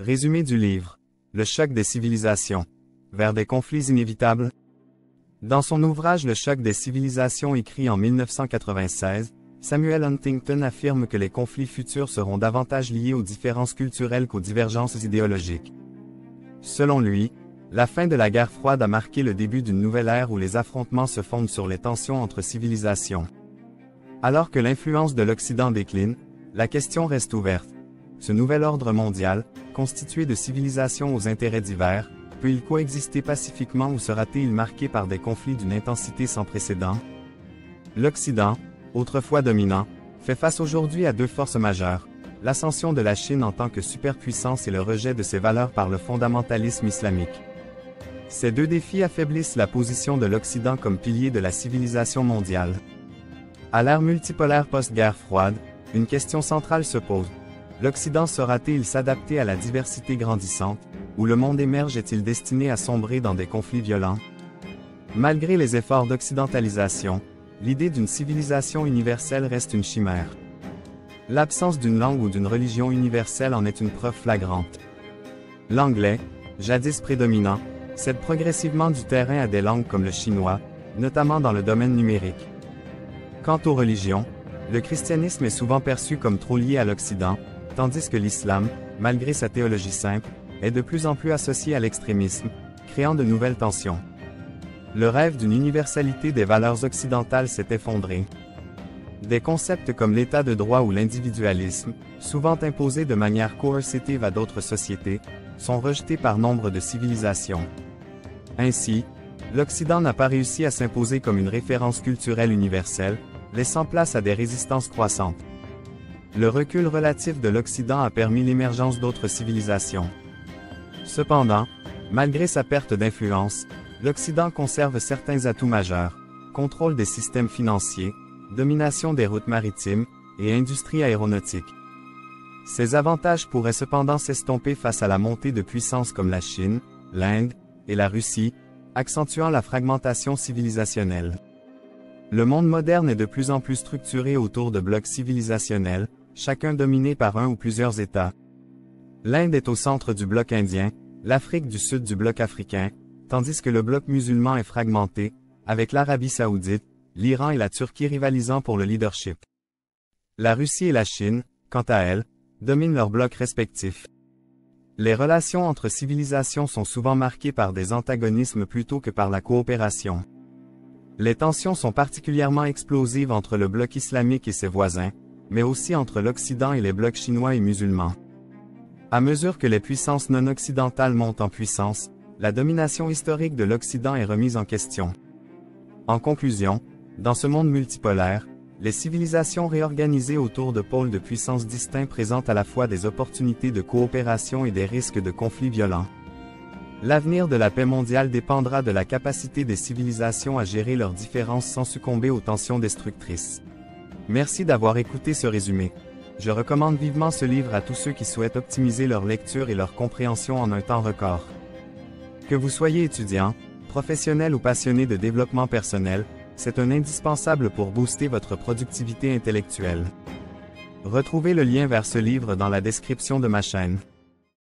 Résumé du livre. Le choc des civilisations. Vers des conflits inévitables. Dans son ouvrage Le choc des civilisations écrit en 1996, Samuel Huntington affirme que les conflits futurs seront davantage liés aux différences culturelles qu'aux divergences idéologiques. Selon lui, la fin de la guerre froide a marqué le début d'une nouvelle ère où les affrontements se fondent sur les tensions entre civilisations. Alors que l'influence de l'Occident décline, la question reste ouverte. Ce nouvel ordre mondial, constitué de civilisations aux intérêts divers, peut-il coexister pacifiquement ou sera-t-il marqué par des conflits d'une intensité sans précédent? L'Occident, autrefois dominant, fait face aujourd'hui à deux forces majeures, l'ascension de la Chine en tant que superpuissance et le rejet de ses valeurs par le fondamentalisme islamique. Ces deux défis affaiblissent la position de l'Occident comme pilier de la civilisation mondiale. À l'ère multipolaire post-guerre froide, une question centrale se pose. L'Occident saura-t-il s'adapter à la diversité grandissante, ou le monde émerge est-il destiné à sombrer dans des conflits violents? Malgré les efforts d'occidentalisation, l'idée d'une civilisation universelle reste une chimère. L'absence d'une langue ou d'une religion universelle en est une preuve flagrante. L'anglais, jadis prédominant, cède progressivement du terrain à des langues comme le chinois, notamment dans le domaine numérique. Quant aux religions, le christianisme est souvent perçu comme trop lié à l'Occident, tandis que l'islam, malgré sa théologie simple, est de plus en plus associé à l'extrémisme, créant de nouvelles tensions. Le rêve d'une universalité des valeurs occidentales s'est effondré. Des concepts comme l'état de droit ou l'individualisme, souvent imposés de manière coercitive à d'autres sociétés, sont rejetés par nombre de civilisations. Ainsi, l'Occident n'a pas réussi à s'imposer comme une référence culturelle universelle, laissant place à des résistances croissantes. Le recul relatif de l'Occident a permis l'émergence d'autres civilisations. Cependant, malgré sa perte d'influence, l'Occident conserve certains atouts majeurs: contrôle des systèmes financiers, domination des routes maritimes, et industrie aéronautique. Ces avantages pourraient cependant s'estomper face à la montée de puissances comme la Chine, l'Inde, et la Russie, accentuant la fragmentation civilisationnelle. Le monde moderne est de plus en plus structuré autour de blocs civilisationnels, chacun dominé par un ou plusieurs États. L'Inde est au centre du bloc indien, l'Afrique du Sud du bloc africain, tandis que le bloc musulman est fragmenté, avec l'Arabie saoudite, l'Iran et la Turquie rivalisant pour le leadership. La Russie et la Chine, quant à elles, dominent leurs blocs respectifs. Les relations entre civilisations sont souvent marquées par des antagonismes plutôt que par la coopération. Les tensions sont particulièrement explosives entre le bloc islamique et ses voisins, mais aussi entre l'Occident et les blocs chinois et musulmans. À mesure que les puissances non occidentales montent en puissance, la domination historique de l'Occident est remise en question. En conclusion, dans ce monde multipolaire, les civilisations réorganisées autour de pôles de puissance distincts présentent à la fois des opportunités de coopération et des risques de conflits violents. L'avenir de la paix mondiale dépendra de la capacité des civilisations à gérer leurs différences sans succomber aux tensions destructrices. Merci d'avoir écouté ce résumé. Je recommande vivement ce livre à tous ceux qui souhaitent optimiser leur lecture et leur compréhension en un temps record. Que vous soyez étudiant, professionnel ou passionné de développement personnel, c'est un indispensable pour booster votre productivité intellectuelle. Retrouvez le lien vers ce livre dans la description de ma chaîne.